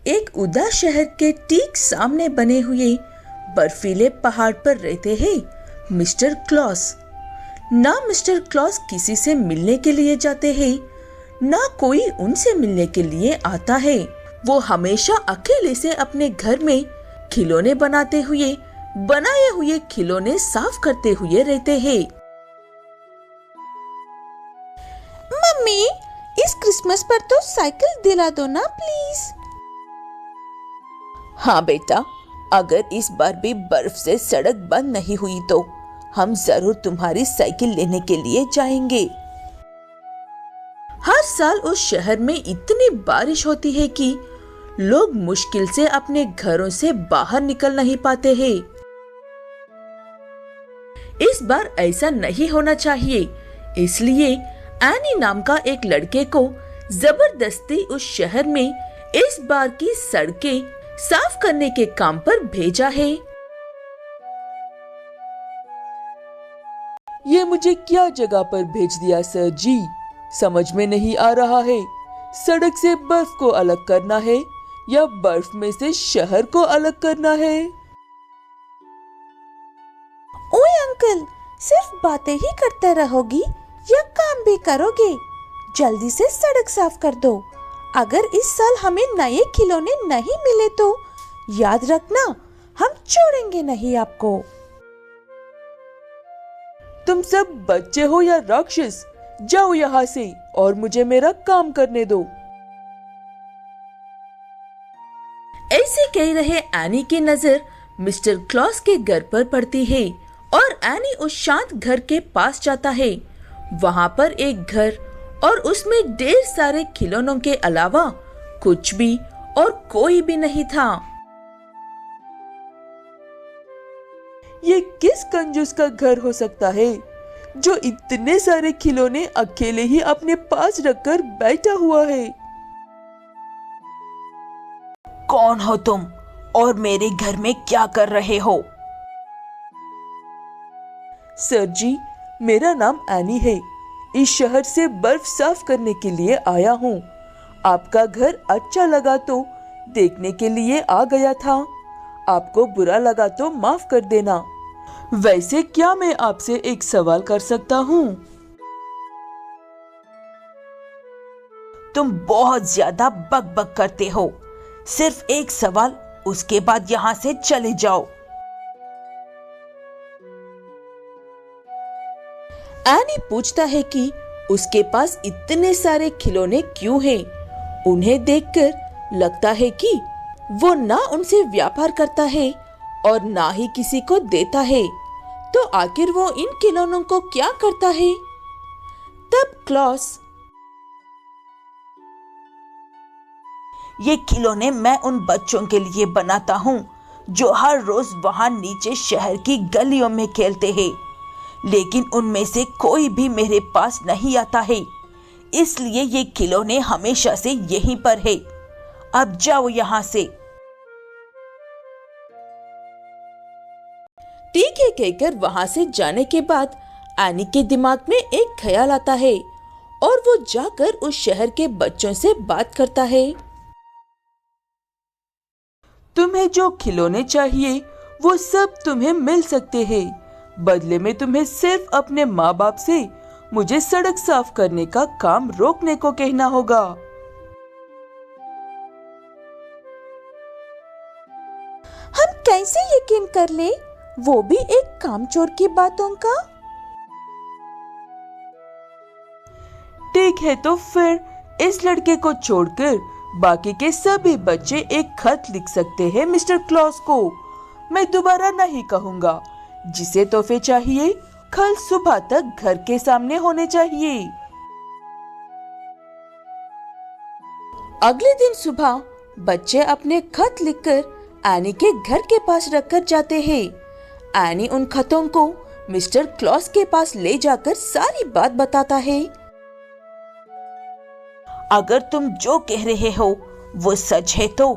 एक उदास शहर के ठीक सामने बने हुए बर्फीले पहाड़ पर रहते हैं मिस्टर क्लॉस। ना मिस्टर क्लॉस किसी से मिलने के लिए जाते हैं, ना कोई उनसे मिलने के लिए आता है। वो हमेशा अकेले से अपने घर में खिलौने बनाए हुए खिलौने साफ करते हुए रहते हैं। मम्मी, इस क्रिसमस पर तो साइकिल दिला दो ना प्लीज। हाँ बेटा, अगर इस बार भी बर्फ से सड़क बंद नहीं हुई तो हम जरूर तुम्हारी साइकिल लेने के लिए जाएंगे। हर साल उस शहर में इतनी बारिश होती है कि लोग मुश्किल से अपने घरों से बाहर निकल नहीं पाते हैं। इस बार ऐसा नहीं होना चाहिए, इसलिए एनी नाम का एक लड़के को जबरदस्ती उस शहर में इस बार की सड़कें साफ करने के काम पर भेजा है। ये मुझे क्या जगह पर भेज दिया सर जी, समझ में नहीं आ रहा है। सड़क से बर्फ को अलग करना है या बर्फ में से शहर को अलग करना है? ओए अंकल, सिर्फ बातें ही करते रहोगी या काम भी करोगे? जल्दी से सड़क साफ कर दो। अगर इस साल हमें नए खिलौने नहीं मिले तो याद रखना, हम छोड़ेंगे नहीं आपको। तुम सब बच्चे हो या राक्षस? जाओ यहाँ से और मुझे मेरा काम करने दो। ऐसे कह रहे एनी की नजर मिस्टर क्लॉस के घर पर पड़ती है और एनी उस शांत घर के पास जाता है। वहाँ पर एक घर और उसमें ढेर सारे खिलौनों के अलावा कुछ भी और कोई भी नहीं था। ये किस कंजूस का घर हो सकता है जो इतने सारे खिलौने अकेले ही अपने पास रखकर बैठा हुआ है? कौन हो तुम और मेरे घर में क्या कर रहे हो? सर जी, मेरा नाम एनी है। इस शहर से बर्फ साफ करने के लिए आया हूँ। आपका घर अच्छा लगा तो देखने के लिए आ गया था। आपको बुरा लगा तो माफ कर देना। वैसे क्या मैं आपसे एक सवाल कर सकता हूँ? तुम बहुत ज्यादा बकबक करते हो। सिर्फ एक सवाल, उसके बाद यहाँ से चले जाओ। एनी पूछता है कि उसके पास इतने सारे खिलौने क्यों हैं। उन्हें देखकर लगता है कि वो ना उनसे व्यापार करता है और ना ही किसी को देता है, तो आखिर वो इन खिलौनों को क्या करता है? तब क्लॉस, ये खिलौने मैं उन बच्चों के लिए बनाता हूँ जो हर रोज वहाँ नीचे शहर की गलियों में खेलते हैं, लेकिन उनमें से कोई भी मेरे पास नहीं आता है, इसलिए ये खिलौने हमेशा से यहीं पर है। अब जाओ यहाँ से। ठीक है कहकर वहां से जाने के बाद एनी के दिमाग में एक ख्याल आता है और वो जाकर उस शहर के बच्चों से बात करता है। तुम्हें जो खिलौने चाहिए वो सब तुम्हें मिल सकते हैं। बदले में तुम्हें सिर्फ अपने माँ बाप से मुझे सड़क साफ करने का काम रोकने को कहना होगा। हम कैसे यकीन कर ले, वो भी एक कामचोर की बातों का? ठीक है, तो फिर इस लड़के को छोड़कर बाकी के सभी बच्चे एक खत लिख सकते हैं मिस्टर क्लॉस को। मैं दोबारा नहीं कहूँगा। जिसे तोहफे चाहिए कल सुबह तक घर के सामने होने चाहिए। अगले दिन सुबह बच्चे अपने खत लिखकर एनी के घर के पास रखकर जाते हैं। एनी उन खतों को मिस्टर क्लॉस के पास ले जाकर सारी बात बताता है। अगर तुम जो कह रहे हो वो सच है तो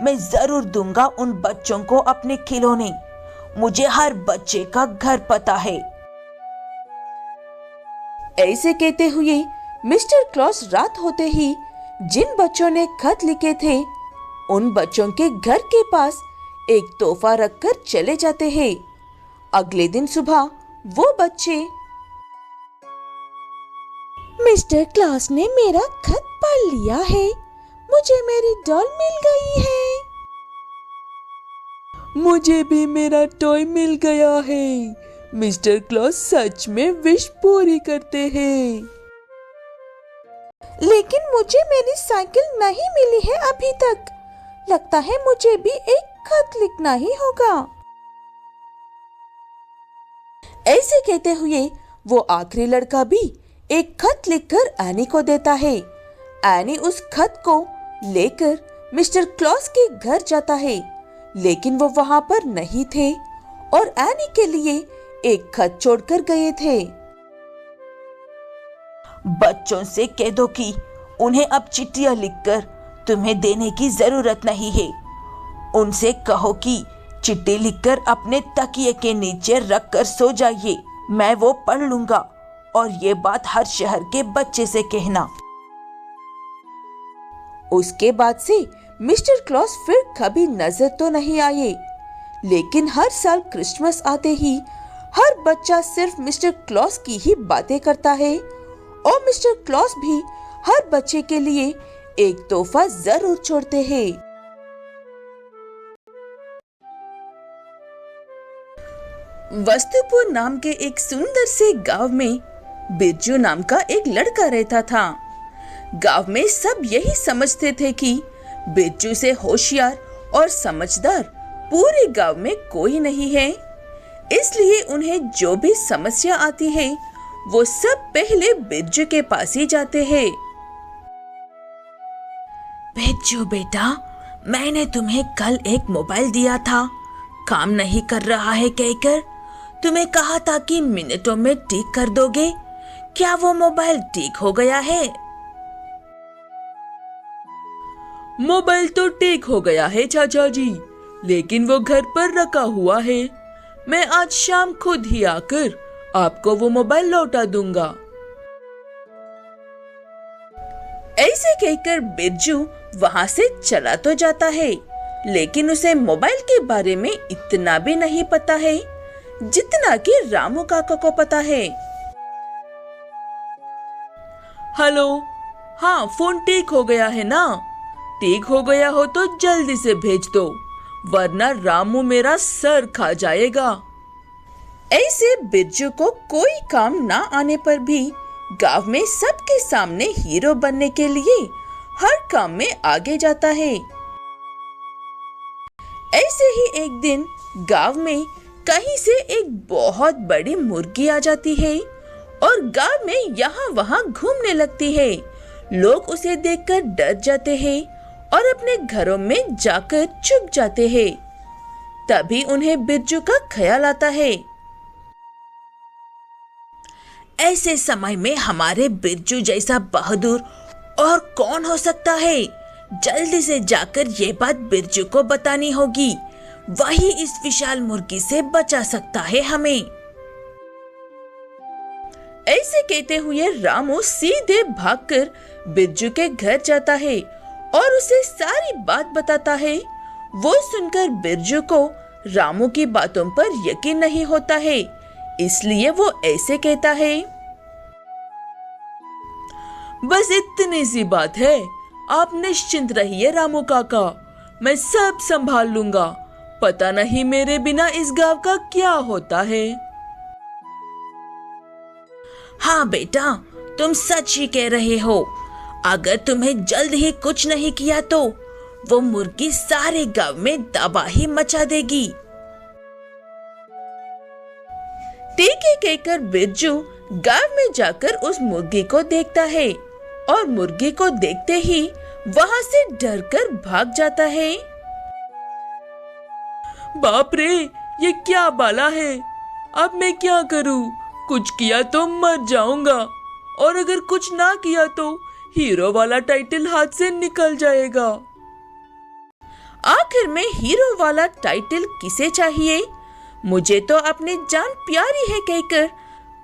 मैं जरूर दूंगा उन बच्चों को अपने खिलौने। मुझे हर बच्चे का घर पता है। ऐसे कहते हुए मिस्टर क्लॉस रात होते ही जिन बच्चों ने खत लिखे थे उन बच्चों के घर के पास एक तोहफा रखकर चले जाते हैं। अगले दिन सुबह वो बच्चे, मिस्टर क्लॉस ने मेरा खत पढ़ लिया है, मुझे मेरी डॉल मिल गई है। मुझे भी मेरा टॉय मिल गया है। मिस्टर क्लॉस सच में विश पूरी करते हैं। लेकिन मुझे मेरी साइकिल नहीं मिली है अभी तक। लगता है मुझे भी एक खत लिखना ही होगा। ऐसे कहते हुए वो आखिरी लड़का भी एक खत लिखकर एनी को देता है। एनी उस खत को लेकर मिस्टर क्लॉस के घर जाता है, लेकिन वो वहां पर नहीं थे और एनी के लिए एक खत छोड़कर गए थे। बच्चों से कह दो कि उन्हें अब चिट्ठियां लिखकर तुम्हें देने की जरूरत नहीं है। उनसे कहो कि चिट्ठी लिखकर अपने तकिए के नीचे रखकर सो जाइए, मैं वो पढ़ लूंगा। और ये बात हर शहर के बच्चे से कहना। उसके बाद से मिस्टर क्लॉस फिर कभी नजर तो नहीं आए, लेकिन हर साल क्रिसमस आते ही हर बच्चा सिर्फ मिस्टर क्लॉस की ही बातें करता है और मिस्टर क्लॉस भी हर बच्चे के लिए एक तोहफा जरूर छोड़ते हैं। वस्तुपुर नाम के एक सुंदर से गांव में बिरजू नाम का एक लड़का रहता था। गांव में सब यही समझते थे कि बिरजू से होशियार और समझदार पूरे गांव में कोई नहीं है। इसलिए उन्हें जो भी समस्या आती है वो सब पहले बिरजू के पास ही जाते हैं। बिरजू बेटा, मैंने तुम्हें कल एक मोबाइल दिया था, काम नहीं कर रहा है कहकर तुम्हें कहा था कि मिनटों में ठीक कर दोगे। क्या वो मोबाइल ठीक हो गया है? मोबाइल तो ठीक हो गया है चाचा जी, लेकिन वो घर पर रखा हुआ है। मैं आज शाम खुद ही आकर आपको वो मोबाइल लौटा दूंगा। ऐसे कहकर बिरजू वहां से चला तो जाता है, लेकिन उसे मोबाइल के बारे में इतना भी नहीं पता है जितना कि रामू काका को पता है। हेलो, हाँ फोन ठीक हो गया है ना? ठीक हो गया हो तो जल्दी से भेज दो, वरना रामू मेरा सर खा जाएगा। ऐसे बिरजू को कोई काम ना आने पर भी गांव में सबके सामने हीरो बनने के लिए हर काम में आगे जाता है। ऐसे ही एक दिन गांव में कहीं से एक बहुत बड़ी मुर्गी आ जाती है और गांव में यहाँ वहाँ घूमने लगती है। लोग उसे देखकर डर जाते हैं और अपने घरों में जाकर छुप जाते हैं। तभी उन्हें बिरजू का ख्याल आता है। ऐसे समय में हमारे बिरजू जैसा बहादुर और कौन हो सकता है? जल्दी से जाकर ये बात बिरजू को बतानी होगी, वही इस विशाल मुर्गी से बचा सकता है हमें। ऐसे कहते हुए रामू सीधे भागकर बिरजू के घर जाता है और उसे सारी बात बताता है। वो सुनकर बिरजू को रामू की बातों पर यकीन नहीं होता है, इसलिए वो ऐसे कहता है, बस इतनी सी बात है, आप निश्चिंत रहिए रामू काका, मैं सब संभाल लूंगा। पता नहीं मेरे बिना इस गांव का क्या होता है। हाँ बेटा, तुम सच ही कह रहे हो। अगर तुम्हें जल्द ही कुछ नहीं किया तो वो मुर्गी सारे गांव में तबाही मचा देगी। ठीक है कहकर बिरजू गांव में जाकर उस मुर्गी को देखता है और मुर्गी को देखते ही वहां से डरकर भाग जाता है। बाप रे, ये क्या बाला है? अब मैं क्या करूं? कुछ किया तो मर जाऊंगा, और अगर कुछ ना किया तो हीरो वाला टाइटल हाथ से निकल जाएगा। आखिर में हीरो वाला टाइटल किसे चाहिए? मुझे तो अपनी जान प्यारी है कहकर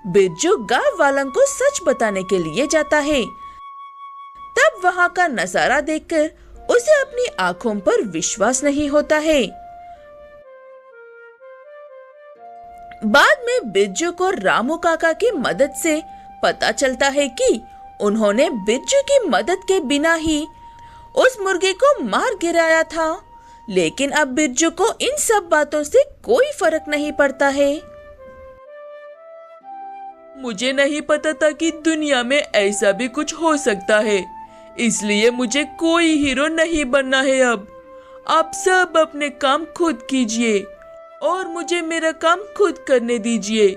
बिरजू गांव वालों को सच बताने के लिए जाता है। तब वहां का नजारा देखकर उसे अपनी आंखों पर विश्वास नहीं होता है। बाद में बिरजू को रामू काका की मदद से पता चलता है कि उन्होंने बिरजू की मदद के बिना ही उस मुर्गे को मार गिराया था। लेकिन अब बिरजू को इन सब बातों से कोई फर्क नहीं पड़ता है। मुझे नहीं पता था कि दुनिया में ऐसा भी कुछ हो सकता है, इसलिए मुझे कोई हीरो नहीं बनना है। अब आप सब अपने काम खुद कीजिए और मुझे मेरा काम खुद करने दीजिए।